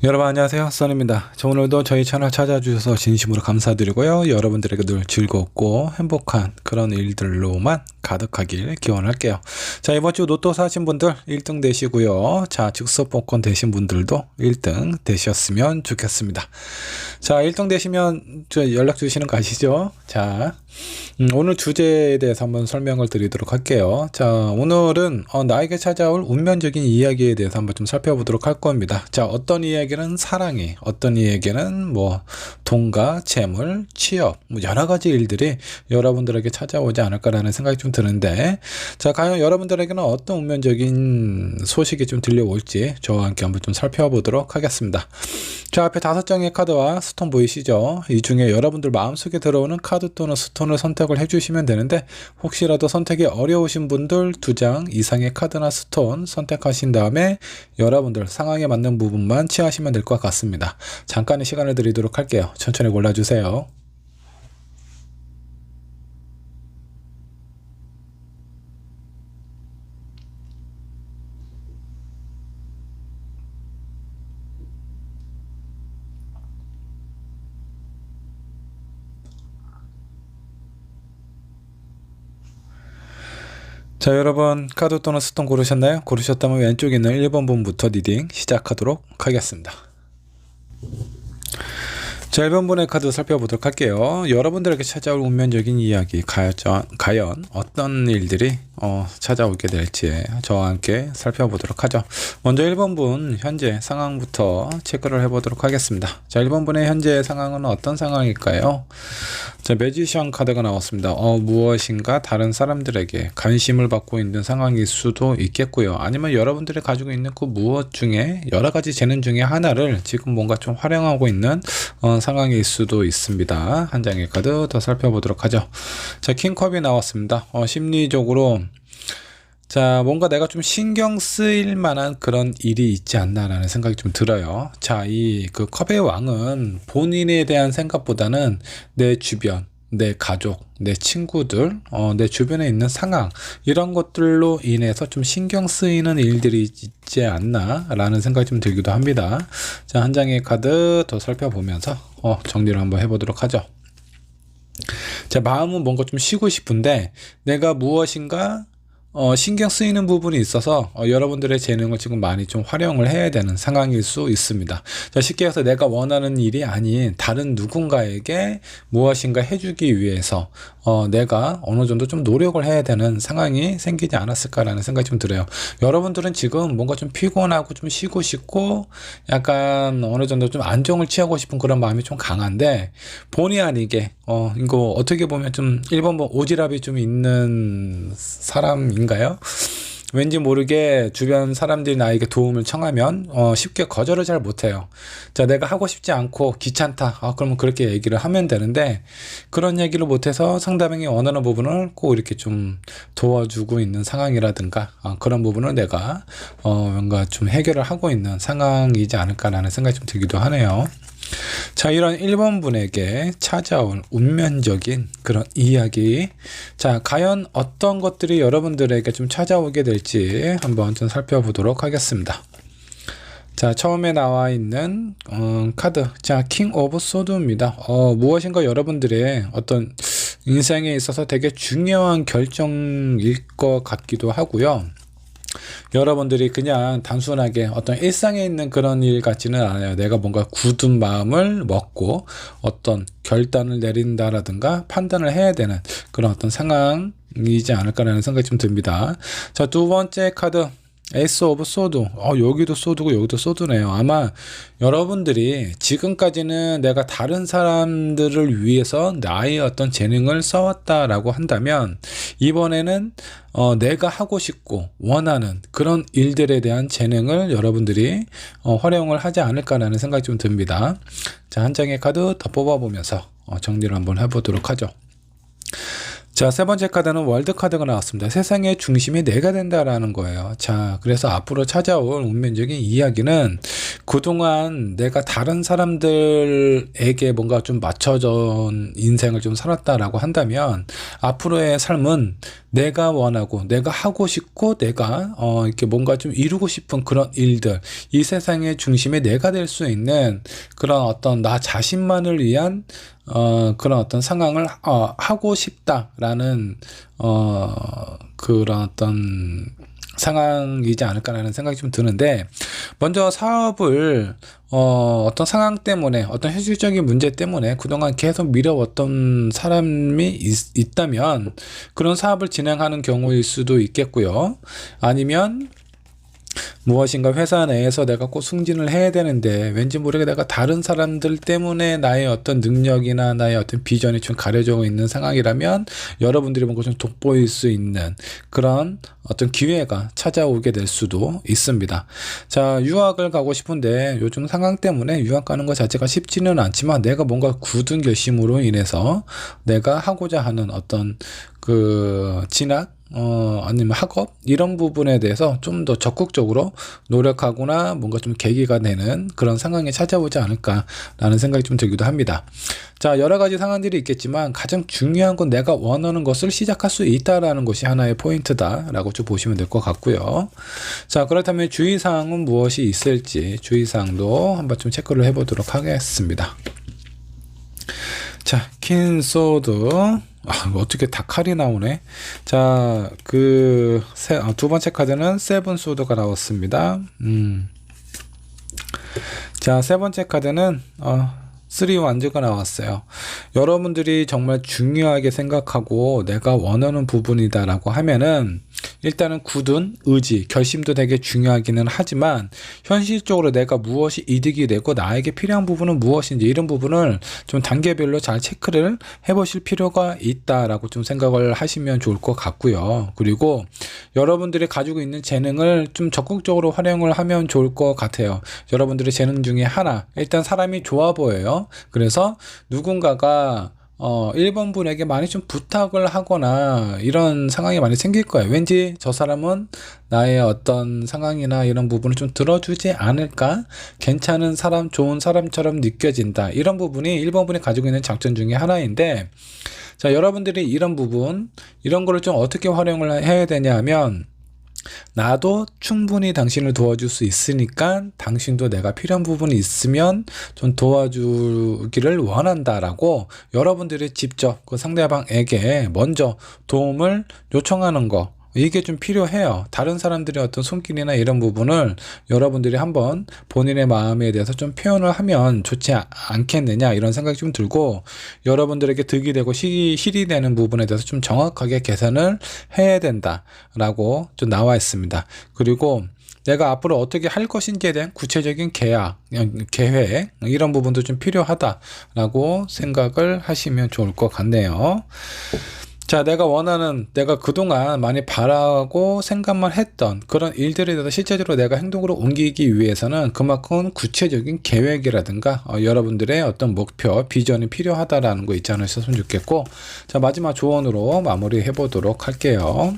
여러분 안녕하세요, 써니입니다. 자, 오늘도 저희 채널 찾아주셔서 진심으로 감사드리고요. 여러분들에게 늘 즐겁고 행복한 그런 일들로만 가득하길 기원할게요. 자, 이번 주 로또 사신 분들 1등 되시고요. 자, 즉석 복권 되신 분들도 1등 되셨으면 좋겠습니다. 자, 1등 되시면 저 연락 주시는 거 아시죠? 자, 오늘 주제에 대해서 한번 설명을 드리도록 할게요. 자, 오늘은 나에게 찾아올 운명적인 이야기에 대해서 한번 좀 살펴보도록 할 겁니다. 자, 어떤 이야기는 사랑이, 어떤 이야기는 뭐 돈과 재물, 취업, 뭐 여러 가지 일들이 여러분들에게 찾아오지 않을까라는 생각이 좀 드는데, 자, 과연 여러분들에게는 어떤 운명적인 소식이 좀 들려올지 저와 함께 한번 좀 살펴보도록 하겠습니다. 자, 앞에 5장의 카드와 스톤 보이시죠? 이 중에 여러분들 마음속에 들어오는 카드 또는 스톤을 선택을 해주시면 되는데, 혹시라도 선택이 어려우신 분들 2장 이상의 카드나 스톤 선택하신 다음에 여러분들 상황에 맞는 부분만 취하시면 될 것 같습니다. 잠깐의 시간을 드리도록 할게요. 천천히 골라주세요. 자, 여러분 카드 또는 스톤 고르셨나요? 고르셨다면 왼쪽에 있는 1번 분부터 리딩 시작하도록 하겠습니다. 자, 1번분의 카드 살펴보도록 할게요. 여러분들에게 찾아올 운명적인 이야기, 과연 어떤 일들이 찾아오게 될지 저와 함께 살펴보도록 하죠. 먼저 1번분 현재 상황부터 체크를 해보도록 하겠습니다. 자, 1번분의 현재 상황은 어떤 상황일까요? 자, 매지션 카드가 나왔습니다. 무엇인가 다른 사람들에게 관심을 받고 있는 상황일 수도 있겠고요. 아니면 여러분들이 가지고 있는 그 무엇 중에 여러 가지 재능 중에 하나를 지금 뭔가 좀 활용하고 있는 상황일 수도 있습니다. 한 장의 카드 더 살펴보도록 하죠. 자, 킹컵이 나왔습니다. 심리적으로 자, 뭔가 내가 좀 신경 쓰일 만한 그런 일이 있지 않나라는 생각이 좀 들어요. 자, 그 컵의 왕은 본인에 대한 생각보다는 내 주변, 내 가족, 내 친구들, 내 주변에 있는 상황, 이런 것들로 인해서 좀 신경 쓰이는 일들이 있지 않나라는 생각이 좀 들기도 합니다. 자, 한 장의 카드 더 살펴보면서 정리를 한번 해보도록 하죠. 자, 마음은 뭔가 좀 쉬고 싶은데 내가 무엇인가 신경 쓰이는 부분이 있어서 여러분들의 재능을 지금 많이 좀 활용을 해야 되는 상황일 수 있습니다. 자, 쉽게 해서 내가 원하는 일이 아닌 다른 누군가에게 무엇인가 해주기 위해서 내가 어느 정도 좀 노력을 해야 되는 상황이 생기지 않았을까라는 생각이 좀 들어요. 여러분들은 지금 뭔가 좀 피곤하고 좀 쉬고 싶고 약간 어느 정도 좀 안정을 취하고 싶은 그런 마음이 좀 강한데, 본의 아니게 이거 어떻게 보면 좀 1번 오지랖이 좀 있는 사람인가요? 왠지 모르게 주변 사람들이 나에게 도움을 청하면 쉽게 거절을 잘 못해요. 자, 내가 하고 싶지 않고 귀찮다, 그러면 그렇게 얘기를 하면 되는데, 그런 얘기를 못해서 상대방이 원하는 부분을 꼭 이렇게 좀 도와주고 있는 상황이라든가 그런 부분을 내가 뭔가 좀 해결을 하고 있는 상황이지 않을까라는 생각이 좀 들기도 하네요. 자, 이런 1번 분에게 찾아온 운명적인 그런 이야기, 자, 과연 어떤 것들이 여러분들에게 좀 찾아오게 될지 한번 좀 살펴보도록 하겠습니다. 자, 처음에 나와 있는 카드, 자, 킹 오브 소드입니다. 무엇인가 여러분들의 어떤 인생에 있어서 되게 중요한 결정일 것 같기도 하고요. 여러분들이 그냥 단순하게 어떤 일상에 있는 그런 일 같지는 않아요. 내가 뭔가 굳은 마음을 먹고 어떤 결단을 내린다라든가 판단을 해야 되는 그런 어떤 상황이지 않을까라는 생각이 좀 듭니다. 자, 두 번째 카드, 에이스 오브 소드. 여기도 소드고 여기도 소드네요. 아마 여러분들이 지금까지는 내가 다른 사람들을 위해서 나의 어떤 재능을 써왔다라고 한다면, 이번에는 내가 하고 싶고 원하는 그런 일들에 대한 재능을 여러분들이 활용을 하지 않을까라는 생각이 좀 듭니다. 자, 한 장의 카드 더 뽑아보면서 정리를 한번 해보도록 하죠. 자, 세 번째 카드는 월드 카드가 나왔습니다. 세상의 중심이 내가 된다라는 거예요. 자, 그래서 앞으로 찾아올 운명적인 이야기는 그동안 내가 다른 사람들에게 뭔가 좀 맞춰진 인생을 좀 살았다라고 한다면 앞으로의 삶은 내가 원하고 내가 하고 싶고 내가 이렇게 뭔가 좀 이루고 싶은 그런 일들, 이 세상의 중심에 내가 될 수 있는 그런 어떤 나 자신만을 위한 그런 어떤 상황을 하고 싶다라는 그런 어떤 상황이지 않을까라는 생각이 좀 드는데, 먼저 사업을 어떤 상황 때문에, 어떤 현실적인 문제 때문에 그동안 계속 미뤄왔던 사람이 있다면 그런 사업을 진행하는 경우일 수도 있겠고요. 아니면 무엇인가 회사 내에서 내가 꼭 승진을 해야 되는데 왠지 모르게 내가 다른 사람들 때문에 나의 어떤 능력이나 나의 어떤 비전이 좀 가려져 있는 상황이라면 여러분들이 뭔가 좀 돋보일 수 있는 그런 어떤 기회가 찾아오게 될 수도 있습니다. 자, 유학을 가고 싶은데 요즘 상황 때문에 유학 가는 것 자체가 쉽지는 않지만 내가 뭔가 굳은 결심으로 인해서 내가 하고자 하는 어떤 그 진학 아니면 학업 이런 부분에 대해서 좀 더 적극적으로 노력하거나 뭔가 좀 계기가 되는 그런 상황이 찾아오지 않을까라는 생각이 좀 들기도 합니다. 자, 여러 가지 상황들이 있겠지만 가장 중요한 건 내가 원하는 것을 시작할 수 있다라는 것이 하나의 포인트다라고 좀 보시면 될 것 같고요. 자, 그렇다면 주의사항은 무엇이 있을지 주의사항도 한번 좀 체크를 해보도록 하겠습니다. 자, 퀸소드. 어떻게 다 칼이 나오네. 자, 두 번째 카드는 세븐 소드가 나왔습니다. 자, 세 번째 카드는 3 완즈가 나왔어요. 여러분들이 정말 중요하게 생각하고 내가 원하는 부분이다라고 하면은 일단은 굳은 의지, 결심도 되게 중요하기는 하지만 현실적으로 내가 무엇이 이득이 되고 나에게 필요한 부분은 무엇인지 이런 부분을 좀 단계별로 잘 체크를 해보실 필요가 있다라고 좀 생각을 하시면 좋을 것 같고요. 그리고 여러분들이 가지고 있는 재능을 좀 적극적으로 활용을 하면 좋을 것 같아요. 여러분들의 재능 중에 하나, 일단 사람이 좋아 보여요. 그래서 누군가가 1번 분에게 많이 좀 부탁을 하거나 이런 상황이 많이 생길 거예요. 왠지 저 사람은 나의 어떤 상황이나 이런 부분을 좀 들어주지 않을까? 괜찮은 사람, 좋은 사람처럼 느껴진다. 이런 부분이 1번 분이 가지고 있는 장점 중에 하나인데, 자, 여러분들이 이런 부분, 이런 거를 좀 어떻게 활용을 해야 되냐 하면, 나도 충분히 당신을 도와줄 수 있으니까 당신도 내가 필요한 부분이 있으면 좀 도와주기를 원한다라고 여러분들이 직접 그 상대방에게 먼저 도움을 요청하는 거, 이게 좀 필요해요. 다른 사람들의 어떤 손길이나 이런 부분을 여러분들이 한번 본인의 마음에 대해서 좀 표현을 하면 좋지 않겠느냐 이런 생각이 좀 들고, 여러분들에게 득이 되고 실이 되는 부분에 대해서 좀 정확하게 계산을 해야 된다라고 좀 나와 있습니다. 그리고 내가 앞으로 어떻게 할 것인지에 대한 구체적인 계획 이런 부분도 좀 필요하다라고 생각을 하시면 좋을 것 같네요. 자, 내가 그동안 많이 바라고 생각만 했던 그런 일들에 대해서 실제적으로 내가 행동으로 옮기기 위해서는 그만큼 구체적인 계획이라든가 여러분들의 어떤 목표, 비전이 필요하다라는 거 있지 않으셨으면 좋겠고, 자, 마지막 조언으로 마무리해 보도록 할게요.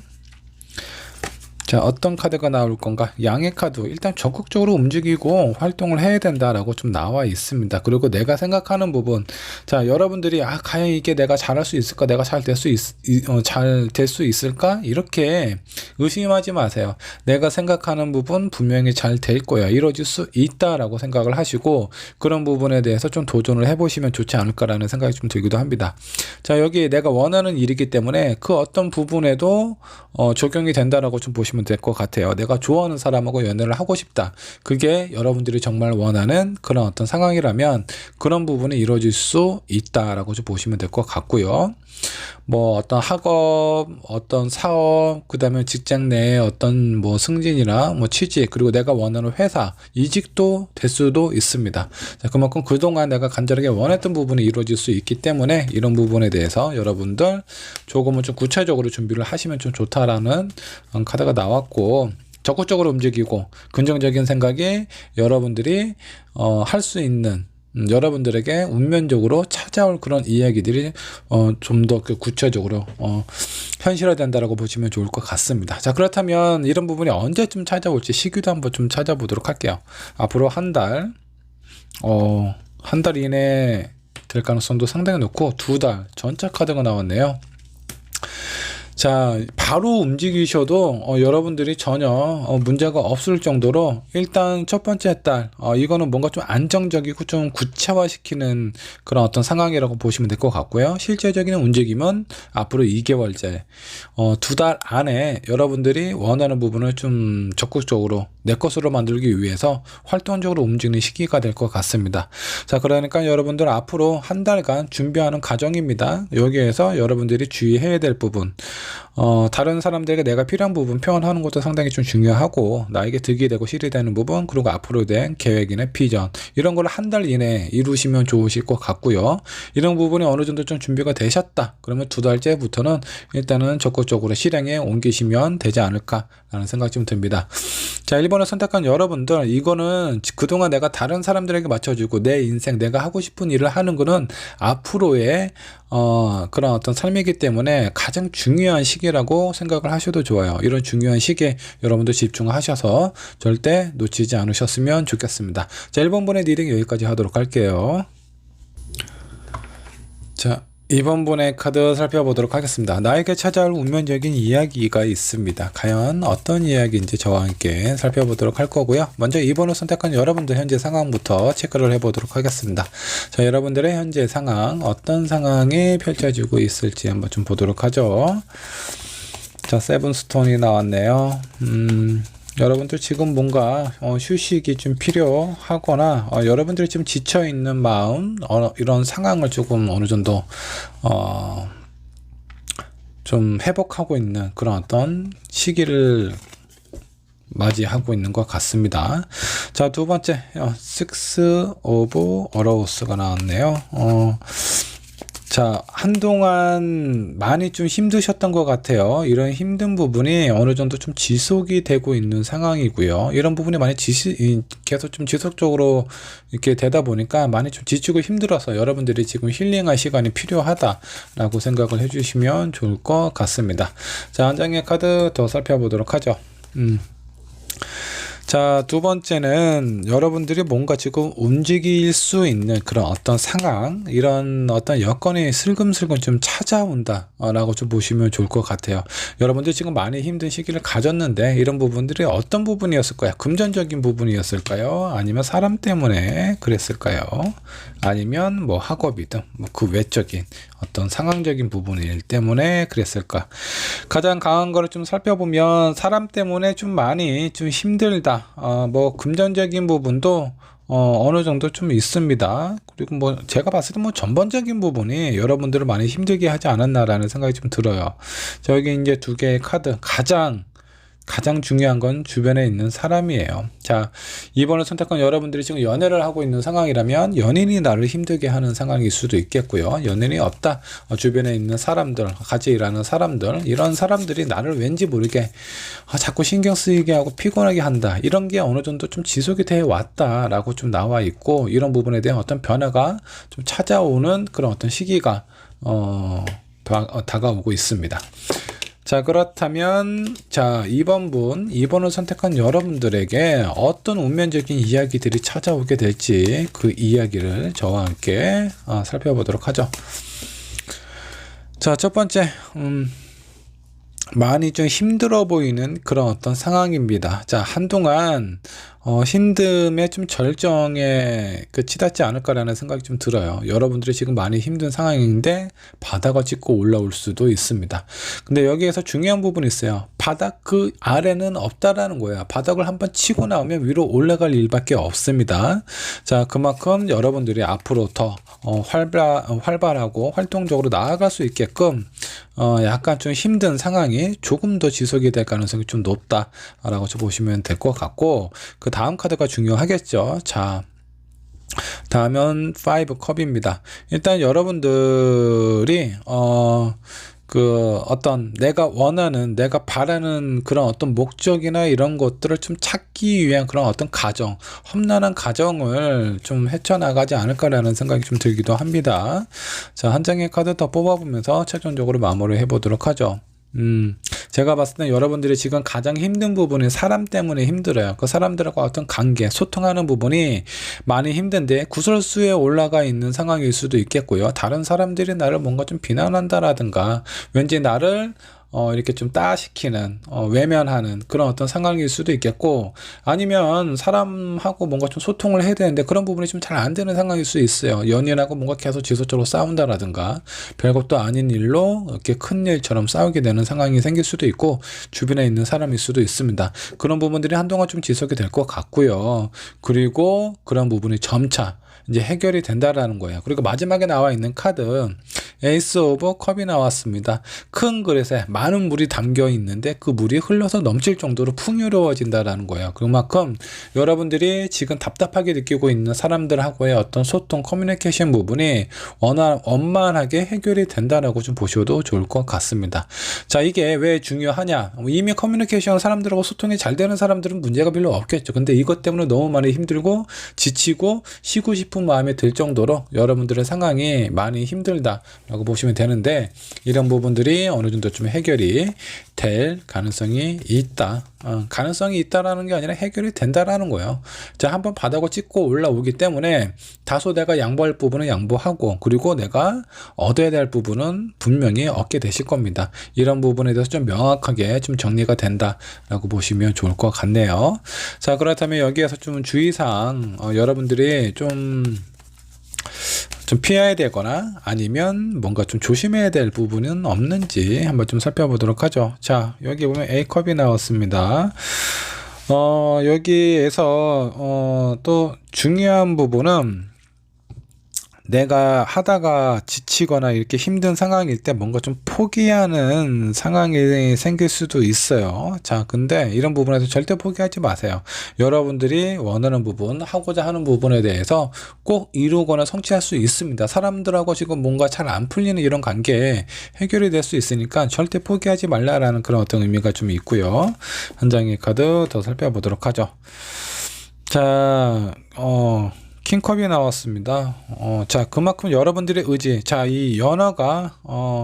자, 어떤 카드가 나올 건가? 양의 카드. 일단 적극적으로 움직이고 활동을 해야 된다라고 좀 나와 있습니다. 그리고 내가 생각하는 부분. 자, 여러분들이 과연 이게 내가 잘할 수 있을까? 내가 잘 될 수 있을까? 이렇게 의심하지 마세요. 내가 생각하는 부분 분명히 잘 될 거야. 이루어질 수 있다라고 생각을 하시고 그런 부분에 대해서 좀 도전을 해보시면 좋지 않을까라는 생각이 좀 들기도 합니다. 자, 여기 내가 원하는 일이기 때문에 그 어떤 부분에도 적용이 된다라고 좀 보시면 될 것 같아요. 내가 좋아하는 사람하고 연애를 하고 싶다. 그게 여러분들이 정말 원하는 그런 어떤 상황이라면 그런 부분이 이루어질 수 있다라고 좀 보시면 될 것 같고요. 뭐 어떤 학업, 어떤 사업, 그 다음에 직장 내에 어떤 뭐 승진이나 뭐 취직, 그리고 내가 원하는 회사, 이직도 될 수도 있습니다. 자, 그만큼 그동안 내가 간절하게 원했던 부분이 이루어질 수 있기 때문에 이런 부분에 대해서 여러분들 조금은 좀 구체적으로 준비를 하시면 좀 좋다라는 카드가 나왔고, 적극적으로 움직이고 긍정적인 생각이 여러분들이 할 수 있는 여러분들에게 운면적으로 찾아올 그런 이야기들이 좀 더 구체적으로 현실화된다라고 보시면 좋을 것 같습니다. 자, 그렇다면 이런 부분이 언제쯤 찾아올지 시기도 한번 좀 찾아보도록 할게요. 앞으로 한 달 이내 될 가능성도 상당히 높고 2달 전차 카드가 나왔네요. 자, 바로 움직이셔도 여러분들이 전혀 문제가 없을 정도로 일단 첫 번째 달 이거는 뭔가 좀 안정적이고 좀 구체화시키는 그런 어떤 상황이라고 보시면 될 것 같고요. 실제적인 움직임은 앞으로 2개월째 2달 안에 여러분들이 원하는 부분을 좀 적극적으로 내 것으로 만들기 위해서 활동적으로 움직이는 시기가 될 것 같습니다. 자, 그러니까 여러분들 앞으로 한 달간 준비하는 과정입니다. 여기에서 여러분들이 주의해야 될 부분, 다른 사람들에게 내가 필요한 부분 표현하는 것도 상당히 좀 중요하고, 나에게 득이 되고 실이 되는 부분, 그리고 앞으로 된 계획이나 비전, 이런 걸 한 달 이내에 이루시면 좋으실 것 같고요. 이런 부분이 어느 정도 좀 준비가 되셨다 그러면 2달째부터는 일단은 적극적으로 실행에 옮기시면 되지 않을까라는 생각이 좀 듭니다. 자, 1번을 선택한 여러분들, 이거는 그동안 내가 다른 사람들에게 맞춰주고 내 인생, 내가 하고 싶은 일을 하는 거는 앞으로의 그런 어떤 삶이기 때문에 가장 중요한 시기라고 생각을 하셔도 좋아요. 이런 중요한 시기에 여러분도 집중하셔서 절대 놓치지 않으셨으면 좋겠습니다. 자, 1번분의 리딩 여기까지 하도록 할게요. 자, 2번 분의 카드 살펴보도록 하겠습니다. 나에게 찾아올 운명적인 이야기가 있습니다. 과연 어떤 이야기인지 저와 함께 살펴보도록 할 거고요. 먼저 2번을 선택한 여러분들 현재 상황부터 체크를 해보도록 하겠습니다. 자, 여러분들의 현재 상황, 어떤 상황이 펼쳐지고 있을지 한번 좀 보도록 하죠. 자, 세븐스톤이 나왔네요. 여러분들 지금 뭔가 휴식이 좀 필요하거나 여러분들이 좀 지쳐있는 마음, 이런 상황을 조금 어느 정도 좀 회복하고 있는 그런 어떤 시기를 맞이하고 있는 것 같습니다. 자, 두 번째 Six of Arrows가 나왔네요. 자, 한동안 많이 좀 힘드셨던 것 같아요. 이런 힘든 부분이 어느 정도 좀 지속이 되고 있는 상황이고요. 이런 부분이 많이 계속 좀 지속적으로 이렇게 되다 보니까 많이 좀 지치고 힘들어서 여러분들이 지금 힐링할 시간이 필요하다라고 생각을 해주시면 좋을 것 같습니다. 자, 한 장의 카드 더 살펴보도록 하죠. 자, 두 번째는 여러분들이 뭔가 지금 움직일 수 있는 그런 어떤 상황, 이런 어떤 여건이 슬금슬금 좀 찾아온다 라고 좀 보시면 좋을 것 같아요. 여러분들 지금 많이 힘든 시기를 가졌는데 이런 부분들이 어떤 부분이었을까요? 금전적인 부분이었을까요? 아니면 사람 때문에 그랬을까요? 아니면 뭐 학업이든 뭐 그 외적인 어떤 상황적인 부분일 때문에 그랬을까? 가장 강한 거를 좀 살펴보면 사람 때문에 좀 많이 좀 힘들다. 뭐 금전적인 부분도 어느 정도 좀 있습니다. 그리고 뭐 제가 봤을 때 뭐 전반적인 부분이 여러분들을 많이 힘들게 하지 않았나라는 생각이 좀 들어요. 저기 이제 두 개의 카드, 가장 중요한 건 주변에 있는 사람이에요. 자, 2번을 선택한 여러분들이 지금 연애를 하고 있는 상황이라면 연인이 나를 힘들게 하는 상황일 수도 있겠고요. 연인이 없다. 주변에 있는 사람들, 같이 일하는 사람들, 이런 사람들이 나를 왠지 모르게 자꾸 신경 쓰이게 하고 피곤하게 한다. 이런 게 어느 정도 좀 지속이 되어 왔다라고 좀 나와 있고, 이런 부분에 대한 어떤 변화가 좀 찾아오는 그런 어떤 시기가 다가오고 있습니다. 자, 그렇다면 2번을 선택한 여러분들에게 어떤 운명적인 이야기들이 찾아오게 될지 그 이야기를 저와 함께 살펴보도록 하죠. 자, 첫 번째 많이 좀 힘들어 보이는 그런 어떤 상황입니다. 자, 한동안 힘듦에 좀 절정에 치닫지 않을까라는 생각이 좀 들어요. 여러분들이 지금 많이 힘든 상황인데 바닥을 찍고 올라올 수도 있습니다. 근데 여기에서 중요한 부분이 있어요. 바닥 그 아래는 없다라는 거예요. 바닥을 한번 치고 나오면 위로 올라갈 일밖에 없습니다. 자, 그만큼 여러분들이 앞으로 더 활발하고 활동적으로 나아갈 수 있게끔 약간 좀 힘든 상황이 조금 더 지속이 될 가능성이 좀 높다라고 보시면 될 것 같고, 그 다음 카드가 중요하겠죠. 자, 다음은 5컵입니다. 일단 여러분들이 어떤 내가 원하는, 내가 바라는 그런 어떤 목적이나 이런 것들을 좀 찾기 위한 그런 어떤 가정, 험난한 가정을 좀 헤쳐나가지 않을까라는 생각이 좀 들기도 합니다. 자, 한 장의 카드 더 뽑아보면서 최종적으로 마무리 해보도록 하죠. 제가 봤을 때 여러분들이 지금 가장 힘든 부분이 사람 때문에 힘들어요. 그 사람들과 어떤 관계, 소통하는 부분이 많이 힘든데 구설수에 올라가 있는 상황일 수도 있겠고요. 다른 사람들이 나를 뭔가 좀 비난한다라든가 왠지 나를 이렇게 좀 따시키는, 외면하는 그런 어떤 상황일 수도 있겠고, 아니면 사람하고 뭔가 좀 소통을 해야 되는데 그런 부분이 좀 잘 안 되는 상황일 수 있어요. 연인하고 뭔가 계속 지속적으로 싸운다라든가, 별것도 아닌 일로 이렇게 큰 일처럼 싸우게 되는 상황이 생길 수도 있고, 주변에 있는 사람일 수도 있습니다. 그런 부분들이 한동안 좀 지속이 될 것 같고요. 그리고 그런 부분이 점차 이제 해결이 된다라는 거예요. 그리고 마지막에 나와 있는 카드 에이스 오브 컵이 나왔습니다. 큰 그릇에 많은 물이 담겨 있는데 그 물이 흘러서 넘칠 정도로 풍요로워진다라는 거예요. 그만큼 여러분들이 지금 답답하게 느끼고 있는 사람들하고의 어떤 소통, 커뮤니케이션 부분이 원만하게 해결이 된다라고 좀 보셔도 좋을 것 같습니다. 자, 이게 왜 중요하냐? 이미 커뮤니케이션 사람들하고 소통이 잘 되는 사람들은 문제가 별로 없겠죠. 근데 이것 때문에 너무 많이 힘들고 지치고 쉬고 싶은 마음이 들 정도로 여러분들의 상황이 많이 힘들다 라고 보시면 되는데, 이런 부분들이 어느 정도 좀 해결이 될 가능성이 있다. 가능성이 있다라는 게 아니라 해결이 된다라는 거예요. 자, 한번 바닥을 찍고 올라오기 때문에 다소 내가 양보할 부분은 양보하고, 그리고 내가 얻어야 될 부분은 분명히 얻게 되실 겁니다. 이런 부분에 대해서 좀 명확하게 좀 정리가 된다라고 보시면 좋을 것 같네요. 자, 그렇다면 여기에서 좀 주의사항, 여러분들이 좀 피해야 되거나 아니면 뭔가 좀 조심해야 될 부분은 없는지 한번 좀 살펴보도록 하죠. 자, 여기 보면 A컵이 나왔습니다. 여기에서 또 중요한 부분은 내가 하다가 지치거나 이렇게 힘든 상황일 때 뭔가 좀 포기하는 상황이 생길 수도 있어요. 자, 근데 이런 부분에서 절대 포기하지 마세요. 여러분들이 원하는 부분, 하고자 하는 부분에 대해서 꼭 이루거나 성취할 수 있습니다. 사람들하고 지금 뭔가 잘 안 풀리는 이런 관계에 해결이 될 수 있으니까 절대 포기하지 말라라는 그런 어떤 의미가 좀 있고요. 한 장의 카드 더 살펴보도록 하죠. 자, 킹컵이 나왔습니다. 자, 그만큼 여러분들의 의지, 자, 이 연어가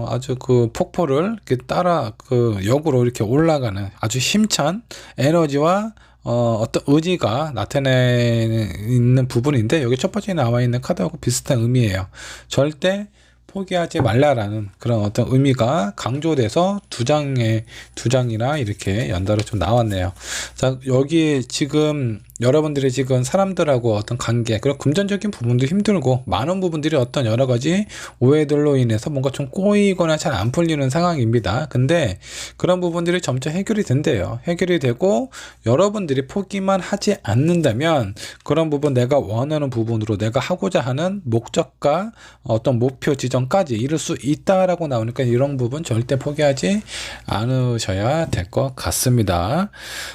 아주 그 폭포를 이렇게 따라 그 역으로 이렇게 올라가는 아주 힘찬 에너지와 어떤 의지가 나타내는 부분인데, 여기 첫 번째 나와 있는 카드하고 비슷한 의미예요. 절대 포기하지 말라라는 그런 어떤 의미가 강조돼서 두 장이나 이렇게 연달아 좀 나왔네요. 자, 여기 지금 여러분들이 지금 사람들하고 어떤 관계, 그리고 금전적인 부분도 힘들고 많은 부분들이 어떤 여러 가지 오해들로 인해서 뭔가 좀 꼬이거나 잘 안 풀리는 상황입니다. 근데 그런 부분들이 점차 해결이 된대요. 해결이 되고 여러분들이 포기만 하지 않는다면 그런 부분, 내가 원하는 부분으로 내가 하고자 하는 목적과 어떤 목표 지점까지 이룰 수 있다라고 나오니까 이런 부분 절대 포기하지 않으셔야 될 것 같습니다.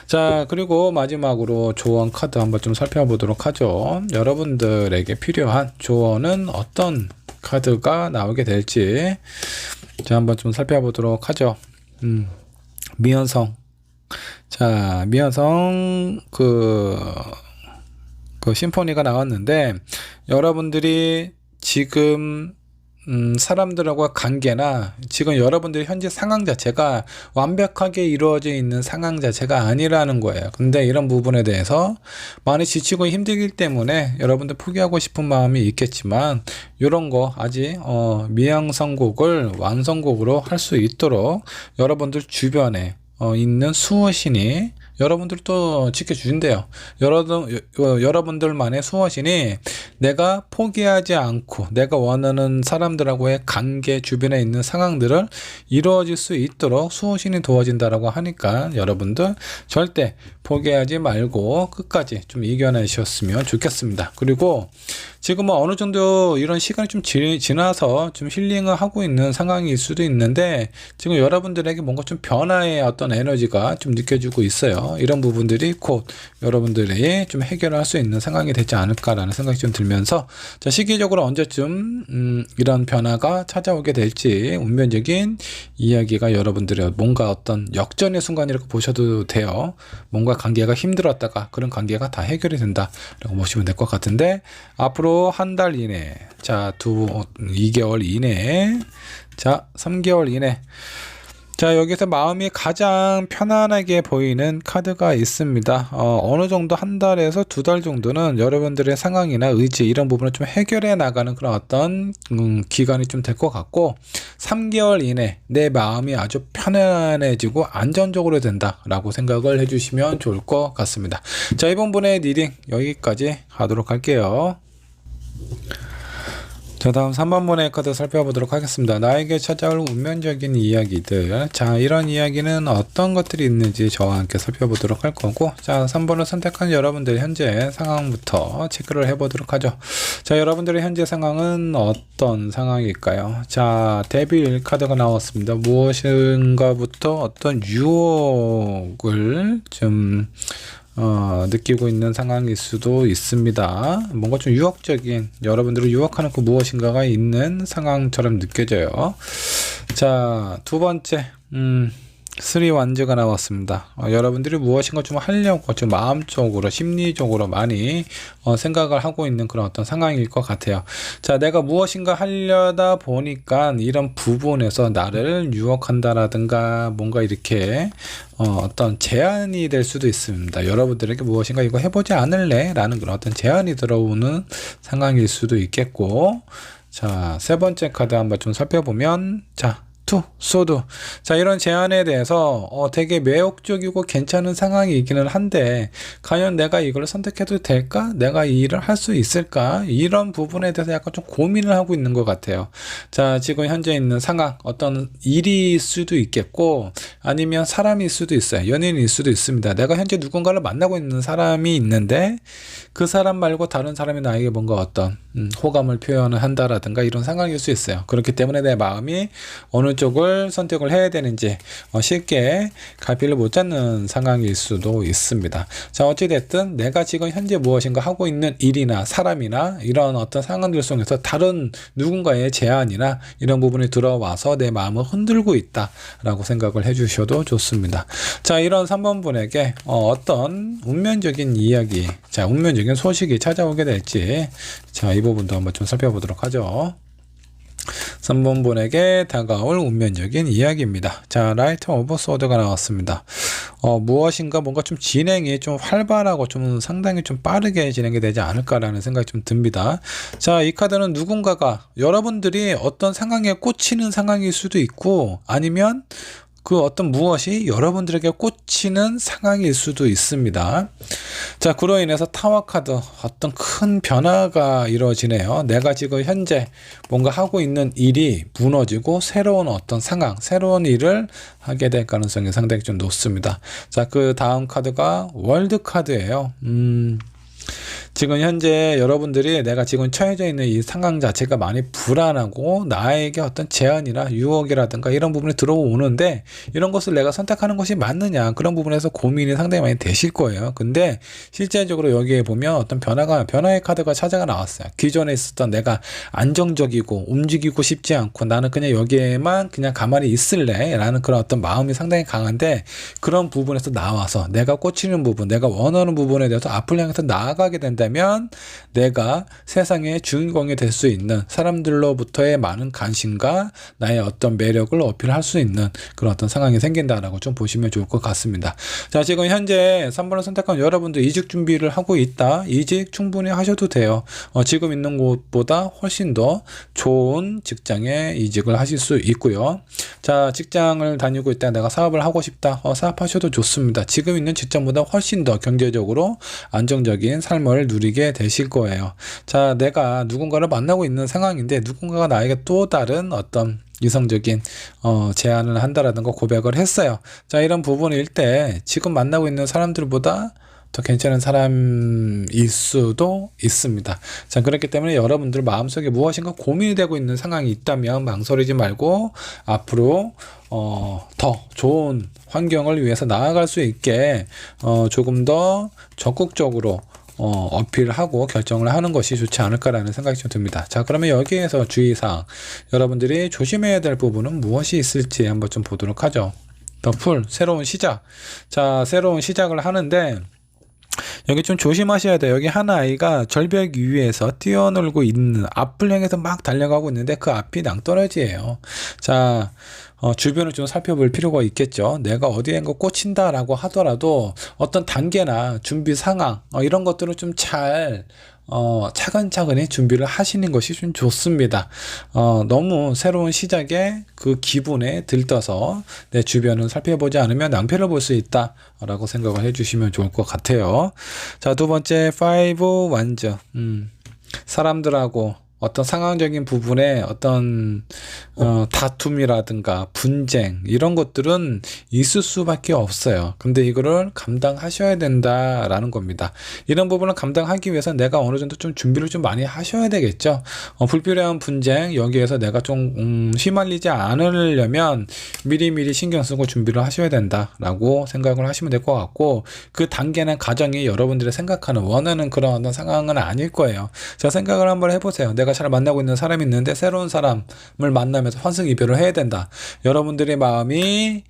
자, 그리고 마지막으로 조언 카드 한번 좀 살펴보도록 하죠. 여러분들에게 필요한 조언은 어떤 카드가 나오게 될지 자, 한번 좀 살펴보도록 하죠. 미연성. 자, 미연성 그 심포니가 나왔는데, 여러분들이 지금 사람들하고 관계나 지금 여러분들의 현재 상황 자체가 완벽하게 이루어져 있는 상황 자체가 아니라는 거예요. 근데 이런 부분에 대해서 많이 지치고 힘들기 때문에 여러분들 포기하고 싶은 마음이 있겠지만, 이런 거 아직 미완성곡을 완성곡으로 할 수 있도록 여러분들 주변에 있는 수호신이 여러분들도 지켜주신대요. 여러분들만의 수호신이 내가 포기하지 않고 내가 원하는 사람들하고의 관계, 주변에 있는 상황들을 이루어질 수 있도록 수호신이 도와진다라고 하니까 여러분들 절대 포기하지 말고 끝까지 좀 이겨내셨으면 좋겠습니다. 그리고 지금 뭐 어느 정도 이런 시간이 좀 지나서 좀 힐링을 하고 있는 상황일 수도 있는데, 지금 여러분들에게 뭔가 좀 변화의 어떤 에너지가 좀 느껴지고 있어요. 이런 부분들이 곧 여러분들이 좀 해결할 수 있는 상황이 되지 않을까라는 생각이 좀 들면서, 자, 시기적으로 언제쯤 이런 변화가 찾아오게 될지 운명적인 이야기가 여러분들의 뭔가 어떤 역전의 순간이라고 보셔도 돼요. 뭔가 관계가 힘들었다가 그런 관계가 다 해결이 된다라고 보시면 될 것 같은데, 앞으로 한 달 이내, 자, 2개월 이내, 자, 3개월 이내, 자, 여기서 마음이 가장 편안하게 보이는 카드가 있습니다. 어느 정도 한 달에서 2달 정도는 여러분들의 상황이나 의지 이런 부분을 좀 해결해 나가는 그런 어떤 기간이 좀 될 것 같고, 3개월 이내 내 마음이 아주 편안해지고 안정적으로 된다라고 생각을 해주시면 좋을 것 같습니다. 자, 이번 분의 리딩 여기까지 하도록 할게요. 자, 다음 3번 번의 카드 살펴보도록 하겠습니다. 나에게 찾아올 운명적인 이야기들. 자, 이런 이야기는 어떤 것들이 있는지 저와 함께 살펴보도록 할 거고, 자, 3번을 선택한 여러분들의 현재 상황부터 체크를 해보도록 하죠. 자, 여러분들의 현재 상황은 어떤 상황일까요? 자, 데빌 카드가 나왔습니다. 무엇인가부터 어떤 유혹을 좀 느끼고 있는 상황일 수도 있습니다. 뭔가 좀 유혹적인, 여러분들을 유혹하는 그 무엇인가가 있는 상황처럼 느껴져요. 자, 두 번째, 3완즈가 나왔습니다. 여러분들이 무엇인가 좀 하려고 좀 마음적으로 심리적으로 많이 생각을 하고 있는 그런 어떤 상황일 것 같아요. 자, 내가 무엇인가 하려다 보니까 이런 부분에서 나를 유혹한다라든가 뭔가 이렇게 어떤 제안이 될 수도 있습니다. 여러분들에게 무엇인가 이거 해보지 않을래? 라는 그런 어떤 제안이 들어오는 상황일 수도 있겠고, 자, 세 번째 카드 한번 좀 살펴보면, 자, 소드. 자, 이런 제안에 대해서 되게 매혹적이고 괜찮은 상황이기는 한데, 과연 내가 이걸 선택해도 될까? 내가 이 일을 할 수 있을까? 이런 부분에 대해서 약간 좀 고민을 하고 있는 것 같아요. 자, 지금 현재 있는 상황, 어떤 일일 수도 있겠고, 아니면 사람일 수도 있어요. 연인일 수도 있습니다. 내가 현재 누군가를 만나고 있는 사람이 있는데, 그 사람 말고 다른 사람이 나에게 뭔가 어떤 호감을 표현을 한다라든가 이런 상황일 수 있어요. 그렇기 때문에 내 마음이 어느 쪽을 선택을 해야 되는지 쉽게 갈피를 못 잡는 상황일 수도 있습니다. 자, 어찌됐든 내가 지금 현재 무엇인가 하고 있는 일이나 사람이나 이런 어떤 상황들 속에서 다른 누군가의 제안이나 이런 부분이 들어와서 내 마음을 흔들고 있다라고 생각을 해주셔도 좋습니다. 자, 이런 3번 분에게 어떤 운명적인 이야기, 자, 운명적인 소식이 찾아오게 될지, 자, 이 부분도 한번 좀 살펴보도록 하죠. 3번 분에게 다가올 운명적인 이야기입니다. 자, 라이트 오브 소드가 나왔습니다. 무엇인가 뭔가 좀 진행이 좀 활발하고 좀 상당히 좀 빠르게 진행이 되지 않을까라는 생각이 좀 듭니다. 자, 이 카드는 누군가가 여러분들이 어떤 상황에 꽂히는 상황일 수도 있고, 아니면 그 어떤 무엇이 여러분들에게 꽂히는 상황일 수도 있습니다. 자, 그로 인해서 타워 카드, 어떤 큰 변화가 이루어지네요. 내가 지금 현재 뭔가 하고 있는 일이 무너지고 새로운 어떤 상황, 새로운 일을 하게 될 가능성이 상당히 좀 높습니다. 자, 그 다음 카드가 월드 카드예요. 지금 현재 여러분들이 내가 지금 처해져 있는 이 상황 자체가 많이 불안하고 나에게 어떤 제안이나 유혹이라든가 이런 부분이 들어오는데, 이런 것을 내가 선택하는 것이 맞느냐, 그런 부분에서 고민이 상당히 많이 되실 거예요. 근데 실제적으로 여기에 보면 어떤 변화의 카드가 찾아가 나왔어요. 기존에 있었던 내가 안정적이고 움직이고 싶지 않고 나는 그냥 여기에만 그냥 가만히 있을래 라는 그런 어떤 마음이 상당히 강한데, 그런 부분에서 나와서 내가 꽂히는 부분, 내가 원하는 부분에 대해서 앞을 향해서 나아가게 된다면 내가 세상의 주인공이 될 수 있는, 사람들로부터의 많은 관심과 나의 어떤 매력을 어필할 수 있는 그런 어떤 상황이 생긴다라고 좀 보시면 좋을 것 같습니다. 자, 지금 현재 3번을 선택한 여러분들 이직 준비를 하고 있다. 이직 충분히 하셔도 돼요. 지금 있는 곳보다 훨씬 더 좋은 직장에 이직을 하실 수 있고요. 자, 직장을 다니고 있다, 내가 사업을 하고 싶다, 사업하셔도 좋습니다. 지금 있는 직장보다 훨씬 더 경제적으로 안정적인 삶을 누리게 되실 거예요. 자, 내가 누군가를 만나고 있는 상황인데 누군가가 나에게 또 다른 어떤 이성적인 제안을 한다라든가 고백을 했어요. 자, 이런 부분일 때 지금 만나고 있는 사람들보다 더 괜찮은 사람일 수도 있습니다. 자, 그렇기 때문에 여러분들 마음속에 무엇인가 고민이 되고 있는 상황이 있다면 망설이지 말고 앞으로 더 좋은 환경을 위해서 나아갈 수 있게 조금 더 적극적으로 어필하고 결정을 하는 것이 좋지 않을까라는 생각이 좀 듭니다. 자, 그러면 여기에서 주의사항, 여러분들이 조심해야 될 부분은 무엇이 있을지 한번 좀 보도록 하죠. 더 풀, 새로운 시작. 자, 새로운 시작을 하는데 여기 좀 조심하셔야 돼요. 여기 한 아이가 절벽 위에서 뛰어놀고 있는, 앞을 향해서 막 달려가고 있는데 그 앞이 낭떠러지예요. 자, 주변을 좀 살펴볼 필요가 있겠죠. 내가 어디엔가 꽂힌다라고 하더라도 어떤 단계나 준비 상황 이런 것들을 좀 잘 차근차근히 준비를 하시는 것이 좀 좋습니다. 너무 새로운 시작에 그 기분에 들떠서 내 주변을 살펴보지 않으면 낭패를 볼 수 있다라고 생각을 해주시면 좋을 것 같아요. 자, 두 번째, 5 완전. 사람들하고 어떤 상황적인 부분에 어떤 다툼이라든가 분쟁 이런 것들은 있을 수밖에 없어요. 근데 이거를 감당하셔야 된다라는 겁니다. 이런 부분을 감당하기 위해서 내가 어느 정도 좀 준비를 좀 많이 하셔야 되겠죠. 불필요한 분쟁 여기에서 내가 좀 휘말리지 않으려면 미리미리 신경 쓰고 준비를 하셔야 된다라고 생각을 하시면 될 것 같고, 그 단계나 과정이 여러분들이 생각하는 원하는 그런 어떤 상황은 아닐 거예요. 자, 생각을 한번 해보세요. 내가 잘 만나고 있는 사람이 있는데 새로운 사람을 만나면서 환승이별을 해야 된다. 여러분들의 마음이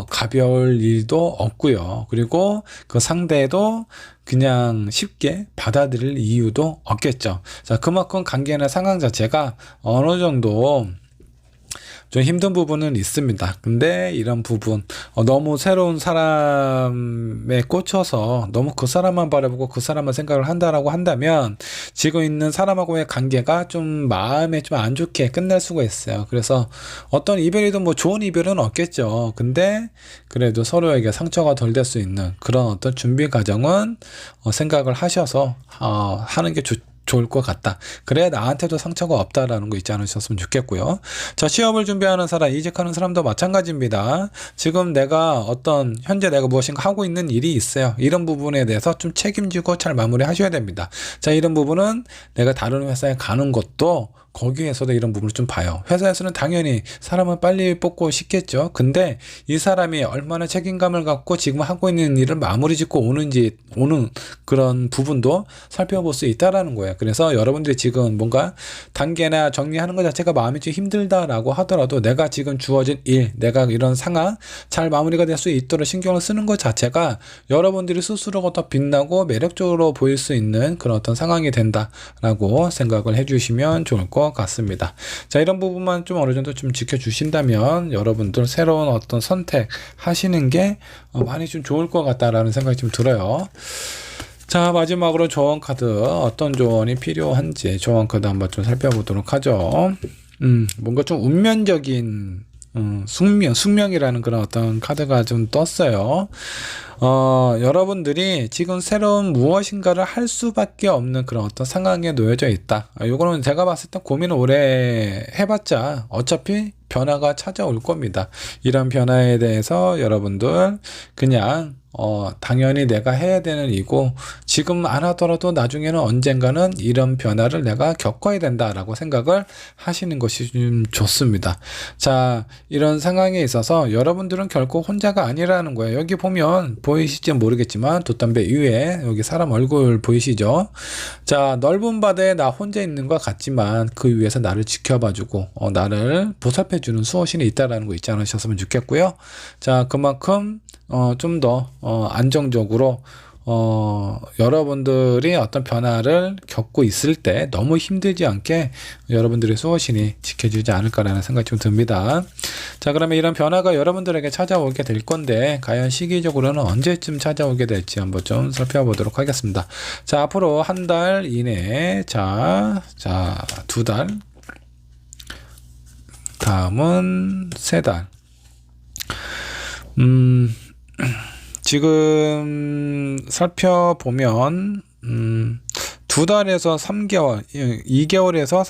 가벼울 일도 없고요. 그리고 그 상대도 그냥 쉽게 받아들일 이유도 없겠죠. 자, 그만큼 관계나 상황 자체가 어느 정도 좀 힘든 부분은 있습니다. 근데 이런 부분 너무 새로운 사람에 꽂혀서 너무 그 사람만 바라보고 그 사람만 생각을 한다라고 한다면 지금 있는 사람하고의 관계가 좀 마음에 좀 안 좋게 끝날 수가 있어요. 그래서 어떤 이별이든 뭐 좋은 이별은 없겠죠. 근데 그래도 서로에게 상처가 덜 될 수 있는 그런 어떤 준비 과정은 생각을 하셔서 하는 게 좋을 것 같다. 그래야 나한테도 상처가 없다라는 거 잊지 않으셨으면 좋겠고요. 자, 취업을 준비하는 사람, 이직하는 사람도 마찬가지입니다. 지금 현재 내가 무엇인가 하고 있는 일이 있어요. 이런 부분에 대해서 좀 책임지고 잘 마무리하셔야 됩니다. 자, 이런 부분은 내가 다른 회사에 가는 것도 거기에서도 이런 부분을 좀 봐요. 회사에서는 당연히 사람을 빨리 뽑고 싶겠죠. 근데 이 사람이 얼마나 책임감을 갖고 지금 하고 있는 일을 마무리 짓고 오는 그런 부분도 살펴볼 수 있다라는 거예요. 그래서 여러분들이 지금 뭔가 단계나 정리하는 것 자체가 마음이 좀 힘들다라고 하더라도 내가 지금 주어진 일, 내가 이런 상황 잘 마무리가 될 수 있도록 신경을 쓰는 것 자체가 여러분들이 스스로가 더 빛나고 매력적으로 보일 수 있는 그런 어떤 상황이 된다라고 생각을 해주시면 좋을 것 같습니다. 자, 이런 부분만 좀 어느 정도 좀 지켜주신다면 여러분들 새로운 어떤 선택 하시는 게 많이 좀 좋을 것 같다라는 생각이 좀 들어요. 자, 마지막으로 조언 카드, 어떤 조언이 필요한지 조언 카드 한번 좀 살펴보도록 하죠. 뭔가 좀 운명적인 숙명이라는 그런 어떤 카드가 좀 떴어요. 여러분들이 지금 새로운 무엇인가를 할 수밖에 없는 그런 어떤 상황에 놓여져 있다. 요거는 제가 봤을 때 고민을 오래 해봤자 어차피 변화가 찾아올 겁니다. 이런 변화에 대해서 여러분들 그냥 당연히 내가 해야 되는 일이고 지금 안 하더라도 나중에는 언젠가는 이런 변화를 내가 겪어야 된다라고 생각을 하시는 것이 좀 좋습니다. 자, 이런 상황에 있어서 여러분들은 결코 혼자가 아니라는 거예요. 여기 보면 보이실지 모르겠지만 돛담배 위에 여기 사람 얼굴 보이시죠? 자, 넓은 바다에 나 혼자 있는 것 같지만 그 위에서 나를 지켜봐주고 나를 보살펴주는 수호신이 있다라는 거 잊지 않으셨으면 좋겠고요. 자, 그만큼 좀 더 안정적으로 여러분들이 어떤 변화를 겪고 있을 때 너무 힘들지 않게 여러분들의 수호신이 지켜주지 않을까라는 생각이 좀 듭니다. 자, 그러면 이런 변화가 여러분들에게 찾아오게 될 건데 과연 시기적으로는 언제쯤 찾아오게 될지 한번 좀 살펴보도록 하겠습니다. 자, 앞으로 한 달 이내에 자, 2달, 다음은 3달. 지금 살펴보면 2달에서 3개월, 2개월에서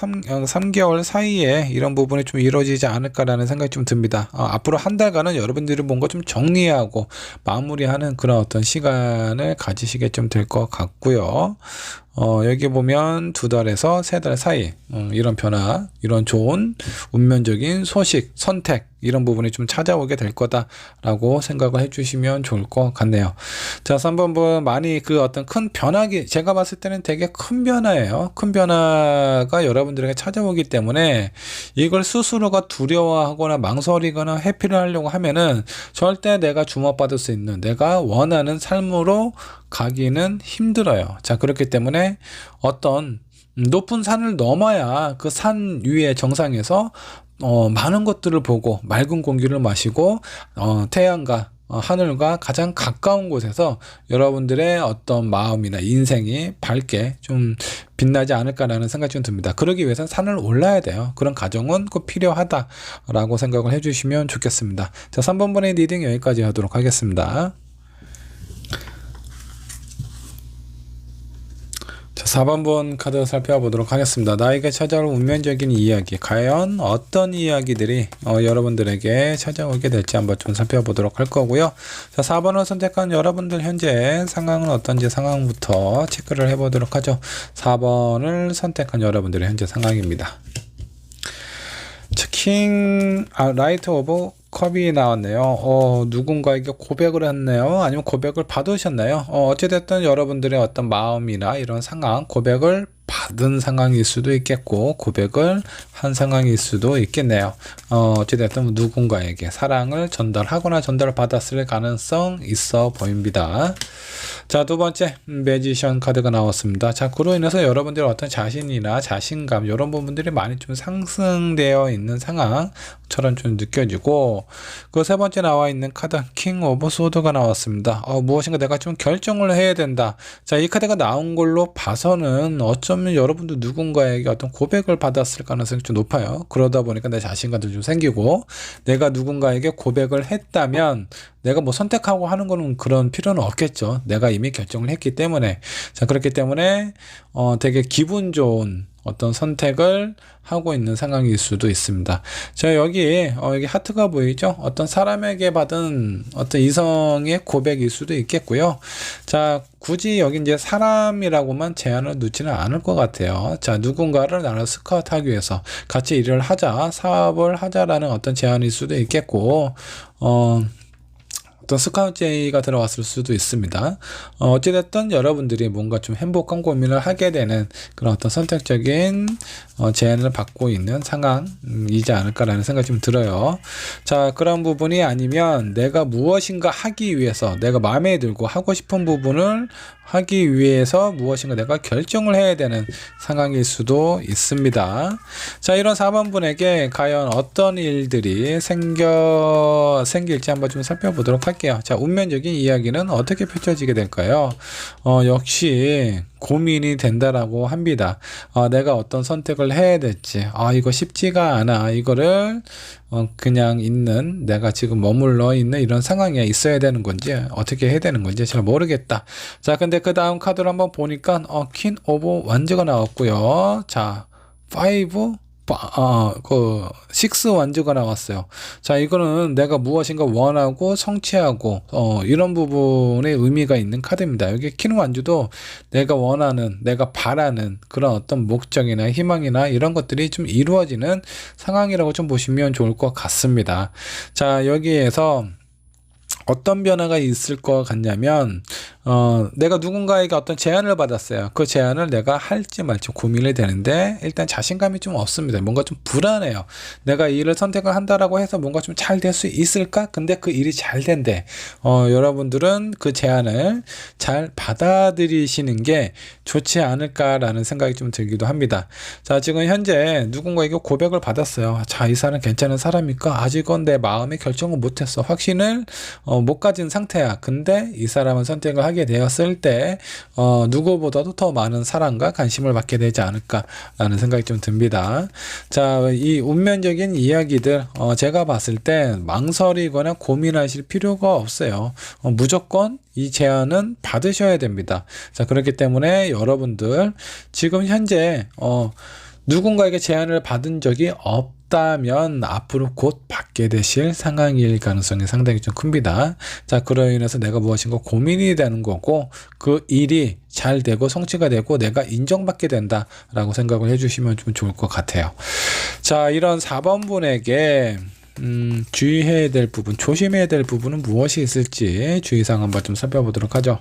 3개월 사이에 이런 부분이 좀 이루어지지 않을까라는 생각이 좀 듭니다. 앞으로 한 달간은 여러분들이 뭔가 좀 정리하고 마무리하는 그런 어떤 시간을 가지시게 좀 될 것 같고요. 여기 보면 2달에서 3달 사이 이런 변화, 이런 좋은 운면적인 소식, 선택 이런 부분이 좀 찾아오게 될 거다라고 생각을 해주시면 좋을 것 같네요. 자, 3번분 많이 그 어떤 큰 변화기, 제가 봤을 때는 되게 큰 변화예요. 큰 변화가 여러분들에게 찾아오기 때문에 이걸 스스로가 두려워하거나 망설이거나 회피를 하려고 하면은 절대 내가 주목받을 수 있는, 내가 원하는 삶으로 가기는 힘들어요. 자, 그렇기 때문에 어떤 높은 산을 넘어야 그 산 위의 정상에서 많은 것들을 보고 맑은 공기를 마시고 태양과 하늘과 가장 가까운 곳에서 여러분들의 어떤 마음이나 인생이 밝게 좀 빛나지 않을까라는 생각이 좀 듭니다. 그러기 위해서는 산을 올라야 돼요. 그런 과정은 꼭 필요하다라고 생각을 해주시면 좋겠습니다. 자, 3번분의 리딩 여기까지 하도록 하겠습니다. 자, 4번분 카드 살펴보도록 하겠습니다. 나에게 찾아올 운명적인 이야기, 과연 어떤 이야기들이 여러분들에게 찾아오게 될지 한번 좀 살펴보도록 할 거고요. 자, 4번을 선택한 여러분들 현재 상황은 어떤지 상황부터 체크를 해보도록 하죠. 4번을 선택한 여러분들의 현재 상황입니다. 자, 라이트 오브 컵이 나왔네요. 누군가에게 고백을 했네요. 아니면 고백을 받으셨나요? 어찌됐든 여러분들의 어떤 마음이나 이런 상황, 고백을 받은 상황일 수도 있겠고 고백을 한 상황일 수도 있겠네요. 어찌됐든 누군가에게 사랑을 전달하거나 전달받았을 가능성 있어 보입니다. 자, 두 번째 매지션 카드가 나왔습니다. 자, 그로 인해서 여러분들의 어떤 자신이나 자신감 이런 부분들이 많이 좀 상승되어 있는 상황처럼 좀 느껴지고, 그 세 번째 나와 있는 카드 킹 오브 소드가 나왔습니다. 무엇인가 내가 좀 결정을 해야 된다. 자, 이 카드가 나온 걸로 봐서는 어쩌면 여러분도 누군가에게 어떤 고백을 받았을 가능성이 좀 높아요. 그러다 보니까 내 자신감도 좀 생기고, 내가 누군가에게 고백을 했다면 내가 뭐 선택하고 하는 거는 그런 필요는 없겠죠. 내가 이미 결정을 했기 때문에. 자, 그렇기 때문에 되게 기분 좋은 어떤 선택을 하고 있는 상황일 수도 있습니다. 자, 여기 하트가 보이죠? 어떤 사람에게 받은 어떤 이성의 고백일 수도 있겠고요. 자, 굳이 여기 이제 사람이라고만 제한을 두지는 않을 것 같아요. 자, 누군가를 나를 스카우트하기 위해서 같이 일을 하자, 사업을 하자라는 어떤 제안일 수도 있겠고, 어떤 스카우트제의가 들어왔을 수도 있습니다. 어찌됐든 여러분들이 뭔가 좀 행복한 고민을 하게 되는 그런 어떤 선택적인 제안을 받고 있는 상황이지 않을까라는 생각이 좀 들어요. 자, 그런 부분이 아니면 내가 무엇인가 하기 위해서, 내가 마음에 들고 하고 싶은 부분을 하기 위해서 무엇인가 내가 결정을 해야 되는 상황일 수도 있습니다. 자, 이런 4번분에게 과연 어떤 일들이 생길지 한번 좀 살펴보도록 할게요. 자, 운명적인 이야기는 어떻게 펼쳐지게 될까요? 역시 고민이 된다라고 합니다. 내가 어떤 선택을 해야 될지, 이거 쉽지가 않아. 이거를 그냥 있는, 내가 지금 머물러 있는 이런 상황에 있어야 되는 건지 어떻게 해야 되는 건지 잘 모르겠다. 자, 근데 그 다음 카드를 한번 보니까 퀸 오브 완즈가 나왔고요. 자, 6 완즈가 나왔어요. 자, 이거는 내가 무엇인가 원하고 성취하고 이런 부분에 의미가 있는 카드입니다. 여기 킹 완즈도 내가 원하는, 내가 바라는 그런 어떤 목적이나 희망이나 이런 것들이 좀 이루어지는 상황이라고 좀 보시면 좋을 것 같습니다. 자, 여기에서 어떤 변화가 있을 것 같냐면 내가 누군가에게 어떤 제안을 받았어요. 그 제안을 내가 할지 말지 고민이 되는데 일단 자신감이 좀 없습니다. 뭔가 좀 불안해요. 내가 이 일을 선택을 한다라고 해서 뭔가 좀 잘 될 수 있을까? 근데 그 일이 잘 된대. 여러분들은 그 제안을 잘 받아들이시는 게 좋지 않을까라는 생각이 좀 들기도 합니다. 자, 지금 현재 누군가에게 고백을 받았어요. 자, 이 사람 괜찮은 사람일까? 아직은 내 마음의 결정을 못했어. 확신을 못 가진 상태야. 근데 이 사람은 선택을 하기 하게 되었을 때 누구보다도 더 많은 사랑과 관심을 받게 되지 않을까라는 생각이 좀 듭니다. 자, 이 운면적인 이야기들 제가 봤을 때 망설이거나 고민하실 필요가 없어요. 무조건 이 제안은 받으셔야 됩니다. 자, 그렇기 때문에 여러분들 지금 현재 누군가에게 제안을 받은 적이 없다면 앞으로 곧 받게 되실 상황일 가능성이 상당히 좀 큽니다. 자, 그로 인해서 내가 무엇인가 고민이 되는 거고 그 일이 잘 되고 성취가 되고 내가 인정받게 된다라고 생각을 해주시면 좀 좋을 것 같아요. 자, 이런 4번 분에게 주의해야 될 부분, 조심해야 될 부분은 무엇이 있을지 주의사항 한번 좀 살펴보도록 하죠.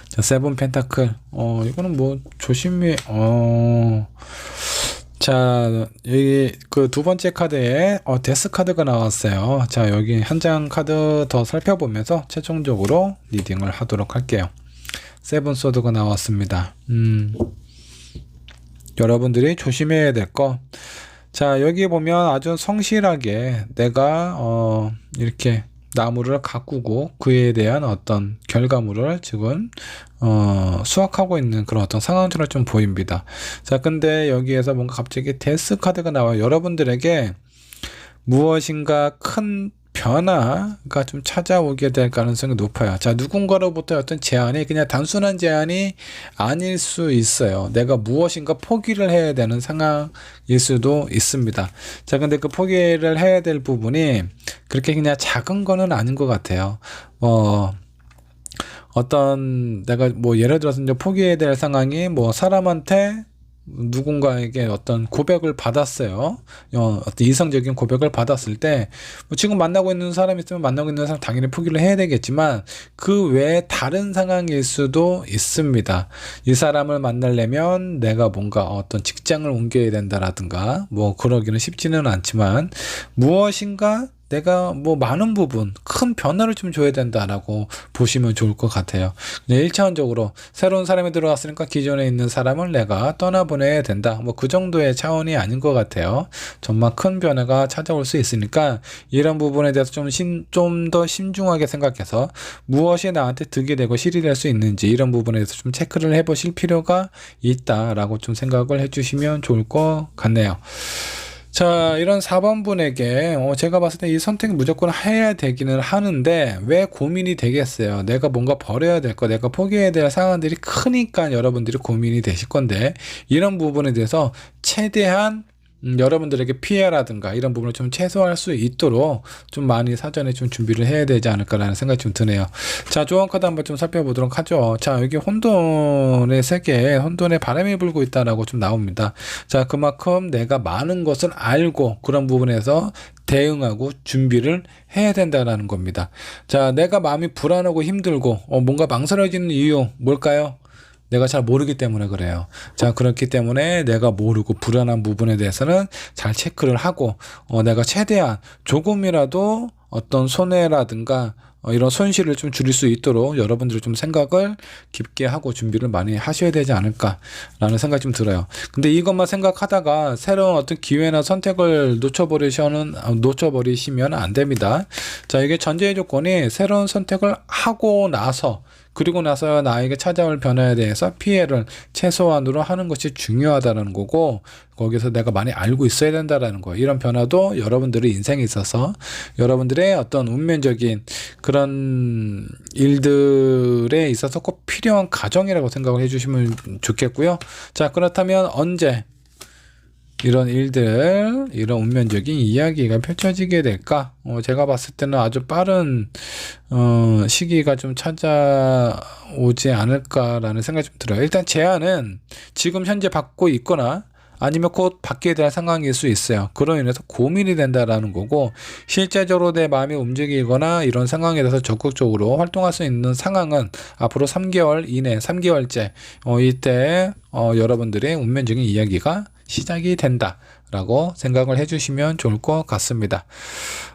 자, 세븐 펜타클. 이거는 뭐 조심히 자, 여기 그 두 번째 카드에 데스 카드가 나왔어요. 자, 여기 한 장 카드 더 살펴보면서 최종적으로 리딩을 하도록 할게요. 세븐 소드가 나왔습니다. 여러분들이 조심해야 될 거. 자, 여기 보면 아주 성실하게 내가 이렇게 나무를 가꾸고 그에 대한 어떤 결과물을 지금 수확하고 있는 그런 어떤 상황처럼 좀 보입니다. 자, 근데 여기에서 뭔가 갑자기 데스 카드가 나와요. 여러분들에게 무엇인가 큰 변화가 좀 찾아오게 될 가능성이 높아요. 자, 누군가로부터 어떤 제안이 그냥 단순한 제안이 아닐 수 있어요. 내가 무엇인가 포기를 해야 되는 상황일 수도 있습니다. 자, 근데 그 포기를 해야 될 부분이 그렇게 그냥 작은 거는 아닌 것 같아요. 어떤 내가 뭐 예를 들어서 이제 포기해야 될 상황이 뭐 사람한테 누군가에게 어떤 고백을 받았어요. 어떤 이성적인 고백을 받았을 때, 뭐 지금 만나고 있는 사람이 있으면 만나고 있는 사람 당연히 포기를 해야 되겠지만, 그 외에 다른 상황일 수도 있습니다. 이 사람을 만나려면 내가 뭔가 어떤 직장을 옮겨야 된다라든가, 뭐 그러기는 쉽지는 않지만, 무엇인가 내가 뭐 많은 부분 큰 변화를 좀 줘야 된다라고 보시면 좋을 것 같아요. 그냥 1차원적으로 새로운 사람이 들어왔으니까 기존에 있는 사람을 내가 떠나보내야 된다. 뭐 그 정도의 차원이 아닌 것 같아요. 정말 큰 변화가 찾아올 수 있으니까 이런 부분에 대해서 좀 더 신중하게 생각해서 무엇이 나한테 득이 되고 실이 될 수 있는지 이런 부분에 대해서 좀 체크를 해보실 필요가 있다라고 좀 생각을 해주시면 좋을 것 같네요. 자, 이런 4번 분에게 제가 봤을 때 이 선택 무조건 해야 되기는 하는데 왜 고민이 되겠어요? 내가 뭔가 버려야 될 거, 내가 포기해야 될 상황들이 크니까 여러분들이 고민이 되실 건데 이런 부분에 대해서 최대한 여러분들에게 피해라든가 이런 부분을 좀 최소화할 수 있도록 좀 많이 사전에 좀 준비를 해야 되지 않을까라는 생각이 좀 드네요. 자, 조언 카드 한번 좀 살펴보도록 하죠. 자, 여기 혼돈의 세계에 혼돈의 바람이 불고 있다라고 좀 나옵니다. 자, 그만큼 내가 많은 것을 알고 그런 부분에서 대응하고 준비를 해야 된다라는 겁니다. 자, 내가 마음이 불안하고 힘들고 뭔가 망설여지는 이유 뭘까요? 내가 잘 모르기 때문에 그래요. 자, 그렇기 때문에 내가 모르고 불안한 부분에 대해서는 잘 체크를 하고 내가 최대한 조금이라도 어떤 손해라든가 이런 손실을 좀 줄일 수 있도록 여러분들이 좀 생각을 깊게 하고 준비를 많이 하셔야 되지 않을까라는 생각이 좀 들어요. 근데 이것만 생각하다가 새로운 어떤 기회나 선택을 놓쳐버리시면 안 됩니다. 자, 이게 전제의 조건이 새로운 선택을 하고 나서 그리고 나서 나에게 찾아올 변화에 대해서 피해를 최소한으로 하는 것이 중요하다는 거고 거기서 내가 많이 알고 있어야 된다는 거예요. 이런 변화도 여러분들의 인생에 있어서 여러분들의 어떤 운면적인 그런 일들에 있어서 꼭 필요한 과정이라고 생각을 해주시면 좋겠고요. 자, 그렇다면 언제 이런 일들, 이런 운면적인 이야기가 펼쳐지게 될까? 제가 봤을 때는 아주 빠른 시기가 좀 찾아오지 않을까라는 생각이 좀 들어요. 일단 제안은 지금 현재 받고 있거나 아니면 곧 받게 될 상황일 수 있어요. 그로 인해서 고민이 된다라는 거고 실제적으로 내 마음이 움직이거나 이런 상황에 대해서 적극적으로 활동할 수 있는 상황은 앞으로 3개월 이내, 3개월째 이때 여러분들의 운면적인 이야기가 시작이 된다라고 생각을 해주시면 좋을 것 같습니다.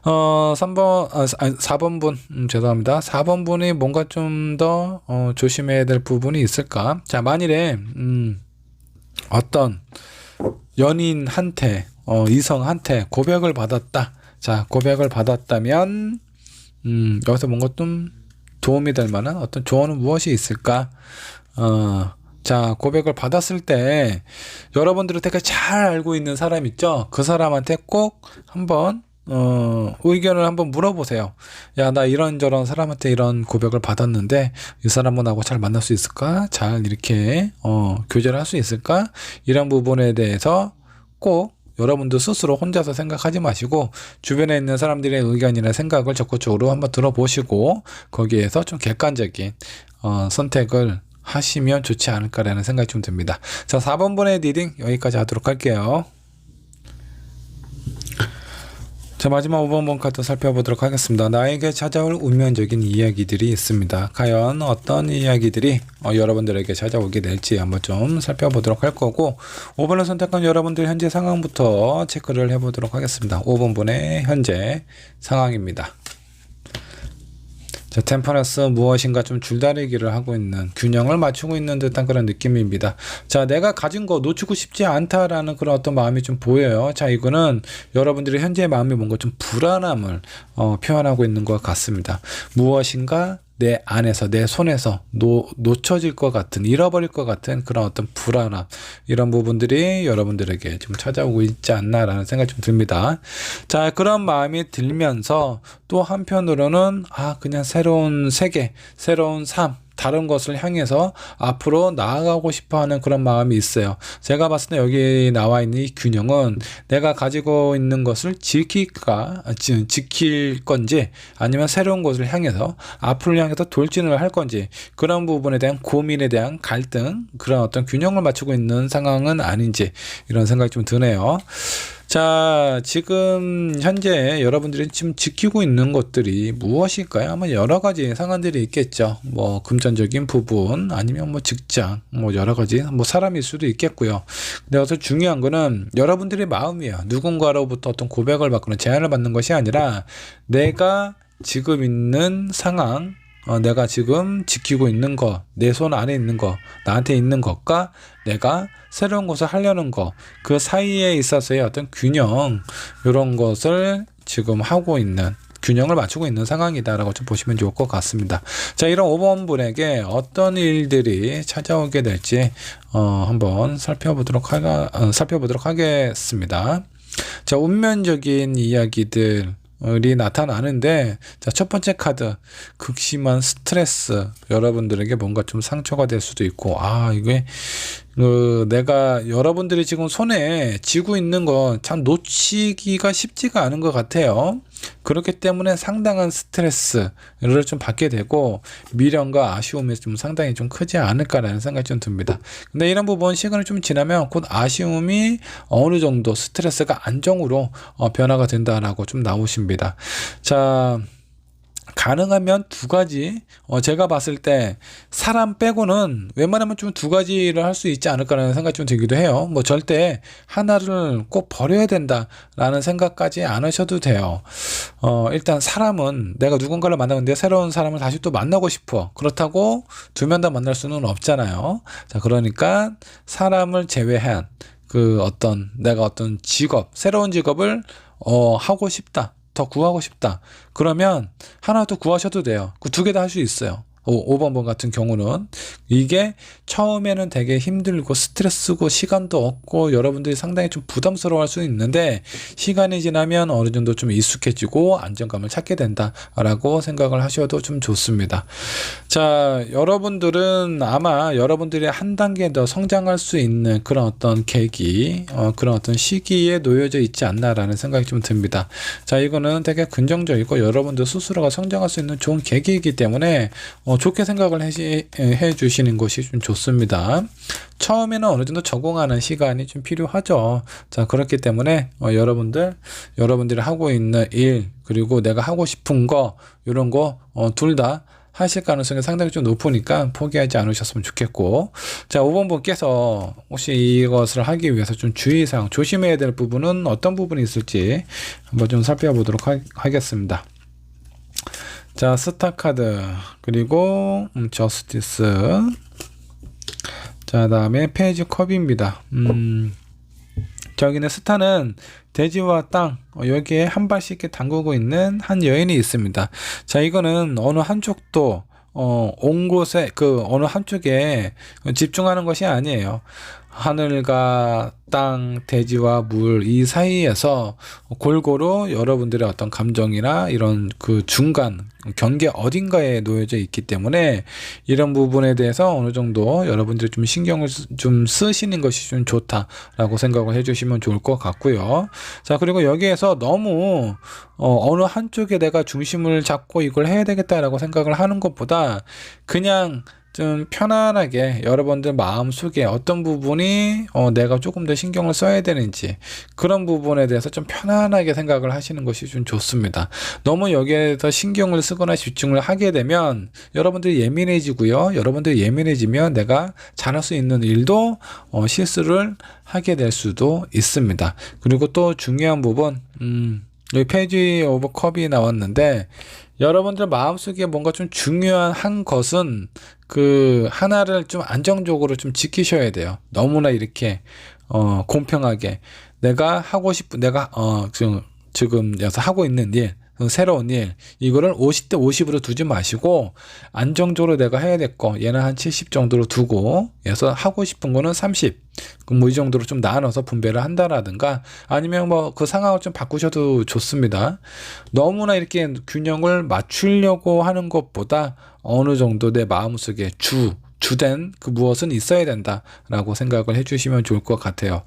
4번 분, 죄송합니다. 4번 분이 뭔가 좀 더 조심해야 될 부분이 있을까? 자, 만일에 어떤 연인한테 이성한테 고백을 받았다. 자, 고백을 받았다면 여기서 뭔가 좀 도움이 될 만한 어떤 조언은 무엇이 있을까? 자, 고백을 받았을 때 여러분들이 되게 잘 알고 있는 사람 있죠? 그 사람한테 꼭 한번 의견을 한번 물어보세요. 야, 나 이런저런 사람한테 이런 고백을 받았는데 이 사람은 나하고 잘 만날 수 있을까? 잘 이렇게 교제를 할 수 있을까? 이런 부분에 대해서 꼭 여러분도 스스로 혼자서 생각하지 마시고 주변에 있는 사람들의 의견이나 생각을 적극적으로 한번 들어보시고 거기에서 좀 객관적인 선택을 하시면 좋지 않을까라는 생각이 좀 듭니다. 자, 4번분의 리딩 여기까지 하도록 할게요. 자, 마지막 5번분 카드 살펴보도록 하겠습니다. 나에게 찾아올 운명적인 이야기들이 있습니다. 과연 어떤 이야기들이 여러분들에게 찾아오게 될지 한번 좀 살펴보도록 할 거고 5번을 선택한 여러분들 현재 상황부터 체크를 해보도록 하겠습니다. 5번분의 현재 상황입니다. 자, 템퍼런스 무엇인가 좀 줄다리기를 하고 있는, 균형을 맞추고 있는 듯한 그런 느낌입니다. 자, 내가 가진 거 놓치고 싶지 않다라는 그런 어떤 마음이 좀 보여요. 자, 이거는 여러분들의 현재의 마음이 뭔가 좀 불안함을 표현하고 있는 것 같습니다. 무엇인가 내 안에서, 내 손에서 놓쳐질 것 같은, 잃어버릴 것 같은 그런 어떤 불안함, 이런 부분들이 여러분들에게 좀 찾아오고 있지 않나라는 생각이 좀 듭니다. 자, 그런 마음이 들면서 또 한편으로는 그냥 새로운 세계, 새로운 삶, 다른 것을 향해서 앞으로 나아가고 싶어하는 그런 마음이 있어요. 제가 봤을 때 여기 나와 있는 이 균형은 내가 가지고 있는 것을 지킬 건지 아니면 새로운 것을 향해서 앞으로 향해서 돌진을 할 건지 그런 부분에 대한 고민에 대한 갈등, 그런 어떤 균형을 맞추고 있는 상황은 아닌지 이런 생각이 좀 드네요. 자, 지금 현재 여러분들이 지금 지키고 있는 것들이 무엇일까요? 아마 여러 가지 상황들이 있겠죠. 뭐 금전적인 부분, 아니면 뭐 직장, 뭐 여러 가지, 뭐 사람일 수도 있겠고요. 근데 여기서 중요한 거는 여러분들의 마음이에요. 누군가로부터 어떤 고백을 받거나 제안을 받는 것이 아니라 내가 지금 있는 상황, 내가 지금 지키고 있는 것, 내 손 안에 있는 것, 나한테 있는 것과 내가 새로운 것을 하려는 것, 그 사이에 있어서의 어떤 균형, 이런 것을 지금 하고 있는, 균형을 맞추고 있는 상황이다라고 좀 보시면 좋을 것 같습니다. 자, 이런 5번 분에게 어떤 일들이 찾아오게 될지 한번 살펴보도록 하겠습니다. 자, 운명적인 이야기들 이 나타나는데, 자, 첫 번째 카드 극심한 스트레스, 여러분들에게 뭔가 좀 상처가 될 수도 있고, 이게 내가 여러분들이 지금 손에 쥐고 있는 거 참 놓치기가 쉽지가 않은 것 같아요. 그렇기 때문에 상당한 스트레스를 좀 받게 되고 미련과 아쉬움이 좀 상당히 좀 크지 않을까라는 생각이 좀 듭니다. 근데 이런 부분 시간이 좀 지나면 곧 아쉬움이 어느 정도 스트레스가 안정으로 변화가 된다라고 좀 나오십니다. 자, 가능하면 두 가지, 제가 봤을 때 사람 빼고는 웬만하면 좀 두 가지를 할 수 있지 않을까라는 생각이 좀 들기도 해요. 뭐 절대 하나를 꼭 버려야 된다라는 생각까지 안 하셔도 돼요. 일단 사람은 내가 누군가를 만나는데 새로운 사람을 다시 또 만나고 싶어. 그렇다고 두 명 다 만날 수는 없잖아요. 자, 그러니까 사람을 제외한 내가 어떤 직업, 새로운 직업을 하고 싶다. 더 구하고 싶다. 그러면 하나 더 구하셔도 돼요. 그 두 개 다 할 수 있어요. 5번번 같은 경우는 이게 처음에는 되게 힘들고 스트레스고 시간도 없고 여러분들이 상당히 좀 부담스러워 할 수 있는데 시간이 지나면 어느 정도 좀 익숙해지고 안정감을 찾게 된다라고 생각을 하셔도 좀 좋습니다. 자, 여러분들은 아마 여러분들이 한 단계 더 성장할 수 있는 그런 어떤 계기, 그런 어떤 시기에 놓여져 있지 않나라는 생각이 좀 듭니다. 자, 이거는 되게 긍정적이고 여러분들 스스로가 성장할 수 있는 좋은 계기이기 때문에 좋게 생각을 해 주시는 것이 좀 좋습니다. 처음에는 어느 정도 적응하는 시간이 좀 필요하죠. 자, 그렇기 때문에 여러분들이 하고 있는 일, 그리고 내가 하고 싶은 거, 이런 거 둘 다 하실 가능성이 상당히 좀 높으니까 포기하지 않으셨으면 좋겠고, 자, 5번 분께서 혹시 이것을 하기 위해서 좀 주의사항, 조심해야 될 부분은 어떤 부분이 있을지 한번 좀 살펴보도록 하겠습니다. 자, 스타 카드, 그리고 저스티스, 자, 다음에 페이지 컵입니다. 저기는 스타는 대지와 땅, 여기에 한 발씩 이렇게 담그고 있는 한 여인이 있습니다. 자, 이거는 어느 한쪽도 온 곳에 그 어느 한쪽에 집중하는 것이 아니에요. 하늘과 땅, 대지와 물 이 사이에서 골고루 여러분들의 어떤 감정이나 이런 그 중간 경계 어딘가에 놓여져 있기 때문에 이런 부분에 대해서 어느 정도 여러분들이 좀 신경을 좀 쓰시는 것이 좀 좋다라고 생각을 해주시면 좋을 것 같고요. 자, 그리고 여기에서 너무 어느 한쪽에 내가 중심을 잡고 이걸 해야 되겠다라고 생각을 하는 것보다 그냥 좀 편안하게 여러분들 마음속에 어떤 부분이 내가 조금 더 신경을 써야 되는지 그런 부분에 대해서 좀 편안하게 생각을 하시는 것이 좀 좋습니다. 너무 여기에 더 신경을 쓰거나 집중을 하게 되면 여러분들이 예민해지고요. 여러분들이 예민해지면 내가 잘할 수 있는 일도 실수를 하게 될 수도 있습니다. 그리고 또 중요한 부분 여기 페이지 오브 컵이 나왔는데 여러분들 마음속에 뭔가 좀 중요한 한 것은 그 하나를 좀 안정적으로 좀 지키셔야 돼요. 너무나 이렇게 공평하게 내가 하고 싶은 내가 지금 여기서 하고 있는 일 새로운 일 이거를 50대 50으로 두지 마시고 안정적으로 내가 해야 될 거 얘는 한 70 정도로 두고 그래서 하고 싶은 거는 30 뭐 이 정도로 좀 나눠서 분배를 한다라든가 아니면 뭐 그 상황을 좀 바꾸셔도 좋습니다. 너무나 이렇게 균형을 맞추려고 하는 것보다 어느 정도 내 마음속에 주된 그 무엇은 있어야 된다라고 생각을 해주시면 좋을 것 같아요.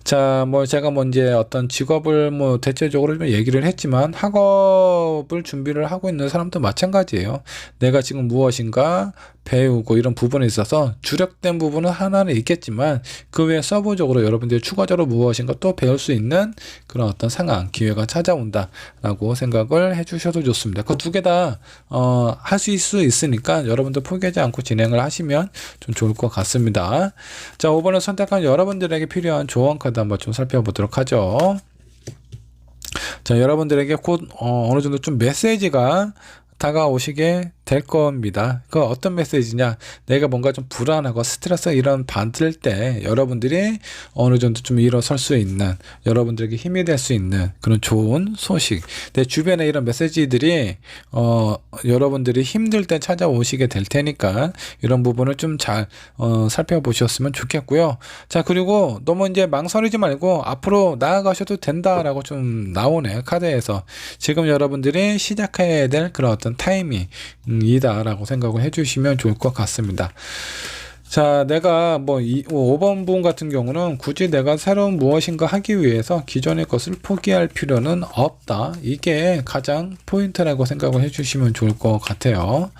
자, 뭐 제가 뭐 이제 어떤 직업을 뭐 대체적으로 좀 얘기를 했지만 학업을 준비를 하고 있는 사람도 마찬가지예요. 내가 지금 무엇인가 배우고 이런 부분에 있어서 주력된 부분은 하나는 있겠지만 그 외에 서브적으로 여러분들이 추가적으로 무엇인가 또 배울 수 있는 그런 어떤 상황, 기회가 찾아온다라고 생각을 해주셔도 좋습니다. 그 두 개 다 하실 수 있으니까 여러분들 포기하지 않고 진행을 하시면 좀 좋을 것 같습니다. 자, 5번을 선택한 여러분들에게 필요한 조언 카드 한번 좀 살펴보도록 하죠. 자, 여러분들에게 곧 어느 정도 좀 메시지가 다가오시게 될 겁니다. 그 어떤 메시지냐? 내가 뭔가 좀 불안하고 스트레스 이런 받을 때 여러분들이 어느 정도 좀 일어설 수 있는 여러분들에게 힘이 될 수 있는 그런 좋은 소식. 내 주변에 이런 메시지들이 여러분들이 힘들 때 찾아오시게 될 테니까 이런 부분을 좀 잘 살펴보셨으면 좋겠고요. 자, 그리고 너무 이제 망설이지 말고 앞으로 나아가셔도 된다라고 좀 나오네 카드에서. 지금 여러분들이 시작해야 될 그런 어떤 타이밍 이다라고 생각을 해주시면 좋을 것 같습니다. 자, 내가 뭐 5번 부분 같은 경우는 굳이 내가 새로운 무엇인가 하기 위해서 기존의 것을 포기할 필요는 없다. 이게 가장 포인트라고 생각을 해주시면 좋을 것 같아요.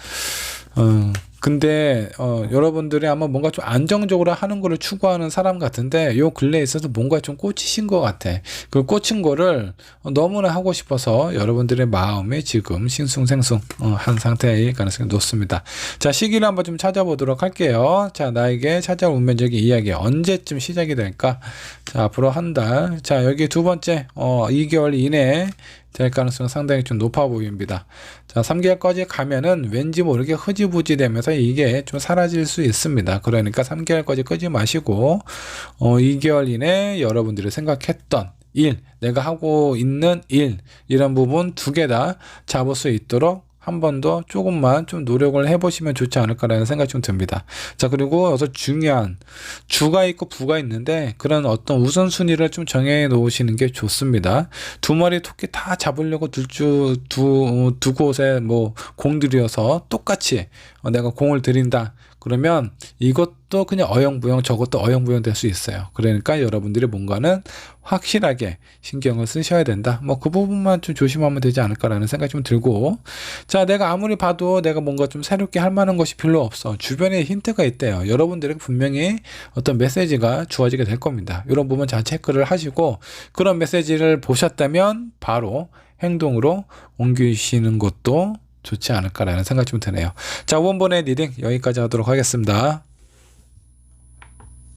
근데 여러분들이 아마 뭔가 좀 안정적으로 하는 거를 추구하는 사람 같은데 요 근래에 있어서 뭔가 좀 꽂히신 것 같아. 그 꽂힌 거를 너무나 하고 싶어서 여러분들의 마음에 지금 싱숭생숭 한 상태일 가능성이 높습니다. 자, 시기를 한번 좀 찾아보도록 할게요. 자, 나에게 찾아올 운명적인 이야기 언제쯤 시작이 될까? 자, 앞으로 한 달. 자, 여기 두 번째 2개월 이내에 될 가능성은 상당히 좀 높아 보입니다. 자, 3개월까지 가면은 왠지 모르게 흐지부지 되면서 이게 좀 사라질 수 있습니다. 그러니까 3개월까지 끄지 마시고 2개월 이내 여러분들이 생각했던 일, 내가 하고 있는 일 이런 부분 두 개 다 잡을 수 있도록 한 번 더 조금만 좀 노력을 해보시면 좋지 않을까라는 생각이 좀 듭니다. 자, 그리고 여기서 중요한 주가 있고 부가 있는데 그런 어떤 우선순위를 좀 정해 놓으시는 게 좋습니다. 두 마리 토끼 다 잡으려고 두 곳에 뭐 공들여서 똑같이 내가 공을 들인다. 그러면 이것도 그냥 어영부영 저것도 어영부영 될 수 있어요. 그러니까 여러분들이 뭔가는 확실하게 신경을 쓰셔야 된다. 뭐 그 부분만 좀 조심하면 되지 않을까라는 생각이 좀 들고, 자, 내가 아무리 봐도 내가 뭔가 좀 새롭게 할 만한 것이 별로 없어. 주변에 힌트가 있대요. 여러분들에게 분명히 어떤 메시지가 주어지게 될 겁니다. 이런 부분 잘 체크를 하시고 그런 메시지를 보셨다면 바로 행동으로 옮기시는 것도 좋지 않을까라는 생각이 좀 드네요. 자, 5번의 리딩 여기까지 하도록 하겠습니다.